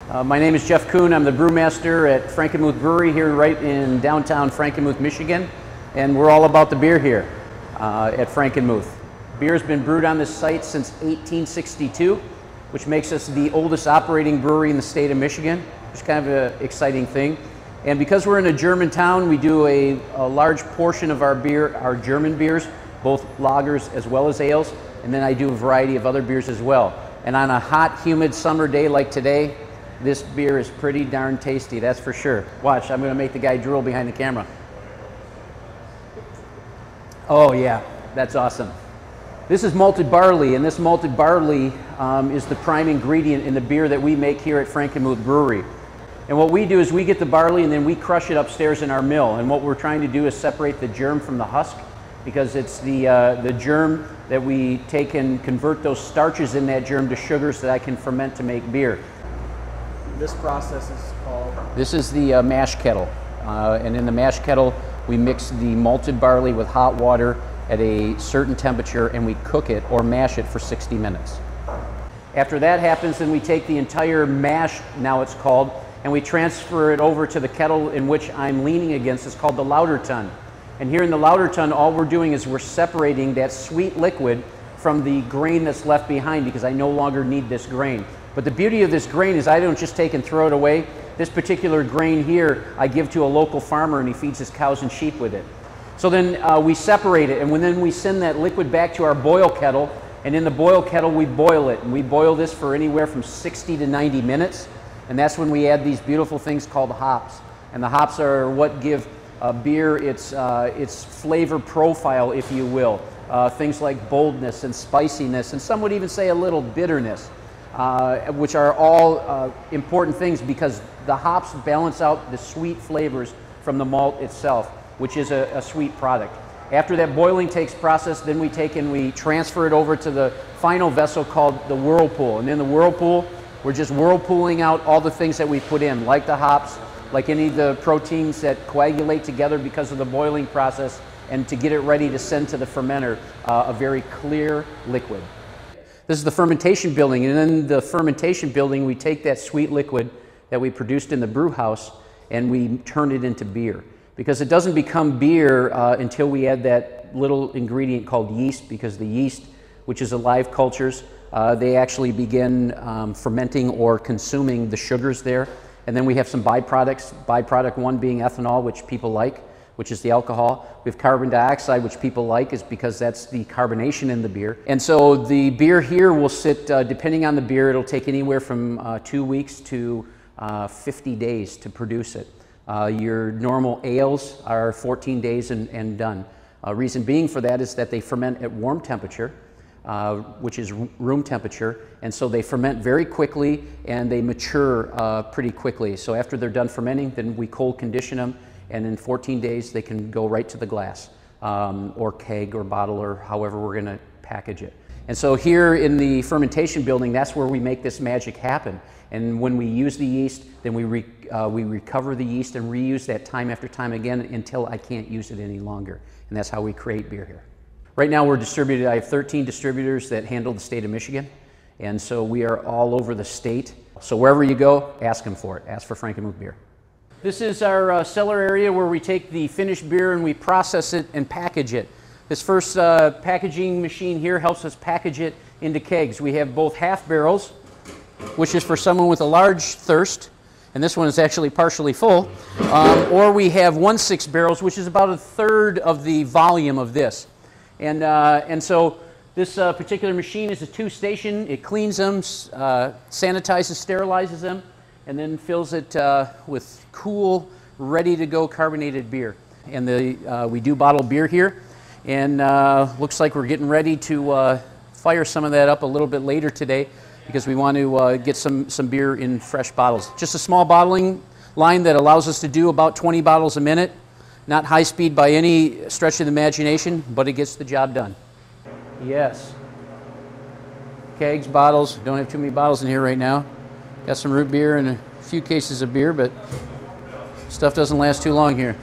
My name is Jeff Coon. I'm the brewmaster at Frankenmuth Brewery here right in downtown Frankenmuth, Michigan. And we're all about the beer here at Frankenmuth. Beer has been brewed on this site since 1862, which makes us the oldest operating brewery in the state of Michigan, which is kind of an exciting thing. And because we're in a German town, we do a large portion of our beer, our German beers, both lagers as well as ales. And then I do a variety of other beers as well. And on a hot, humid summer day like today, this beer is pretty darn tasty, that's for sure. Watch, I'm going to make the guy drool behind the camera. Oh yeah, that's awesome. This is malted barley, and this malted barley is the prime ingredient in the beer that we make here at Frankenmuth Brewery. And what we do is we get the barley and then we crush it upstairs in our mill. And what we're trying to do is separate the germ from the husk, because it's the germ that we take and convert those starches in that germ to sugars that I can ferment to make beer. This process is called? This is the mash kettle. And in the mash kettle, we mix the malted barley with hot water at a certain temperature, and we cook it or mash it for 60 minutes. After that happens, then we take the entire mash, now it's called, and we transfer it over to the kettle in which I'm leaning against. It's called the lauter tun. And here in the lauter tun, all we're doing is we're separating that sweet liquid from the grain that's left behind, because I no longer need this grain. But the beauty of this grain is I don't just take and throw it away. This particular grain here I give to a local farmer, and he feeds his cows and sheep with it. So then we separate it, and then we send that liquid back to our boil kettle, and in the boil kettle we boil it. And we boil this for anywhere from 60 to 90 minutes, and that's when we add these beautiful things called hops. And the hops are what give beer its flavor profile, if you will. Things like boldness and spiciness, and some would even say a little bitterness. Which are all important things, because the hops balance out the sweet flavors from the malt itself, which is a sweet product. After that boiling takes process, then we take and we transfer it over to the final vessel called the whirlpool. And in the whirlpool, we're just whirlpooling out all the things that we put in, like the hops, like any of the proteins that coagulate together because of the boiling process, and to get it ready to send to the fermenter a very clear liquid. This is the fermentation building, and in the fermentation building we take that sweet liquid that we produced in the brew house and we turn it into beer. Because it doesn't become beer until we add that little ingredient called yeast, because the yeast, which is alive cultures, they actually begin fermenting or consuming the sugars there. And then we have some byproducts, byproduct one being ethanol, which people like, which is the alcohol. We have carbon dioxide, which people like, is because that's the carbonation in the beer. And so the beer here will sit, depending on the beer, it'll take anywhere from 2 weeks to 50 days to produce it. Your normal ales are 14 days and done. Reason being for that is that they ferment at warm temperature, which is room temperature, and so they ferment very quickly and they mature pretty quickly. So after they're done fermenting, then we cold condition them, and in 14 days they can go right to the glass, or keg or bottle, or however we're going to package it. And so here in the fermentation building, that's where we make this magic happen. And when we use the yeast, then we recover the yeast and reuse that time after time again until I can't use it any longer. And that's how we create beer here. Right now we're distributed. I have 13 distributors that handle the state of Michigan, and so we are all over the state. So wherever you go, ask them for it. Ask for Frankenmuth beer. This is our cellar area where we take the finished beer and we process it and package it. This first packaging machine here helps us package it into kegs. We have both half barrels, which is for someone with a large thirst, and this one is actually partially full, or we have 1/6 barrels, which is about 1/3 of the volume of this. And so this particular machine is a 2-station. It cleans them, sanitizes, sterilizes them, and then fills it with cool, ready-to-go carbonated beer. And we do bottle beer here, and looks like we're getting ready to fire some of that up a little bit later today, because we want to get some beer in fresh bottles. Just a small bottling line that allows us to do about 20 bottles a minute. Not high speed by any stretch of the imagination, but it gets the job done. Yes. Kegs, bottles. Don't have too many bottles in here right now. Got some root beer and a few cases of beer, but stuff doesn't last too long here.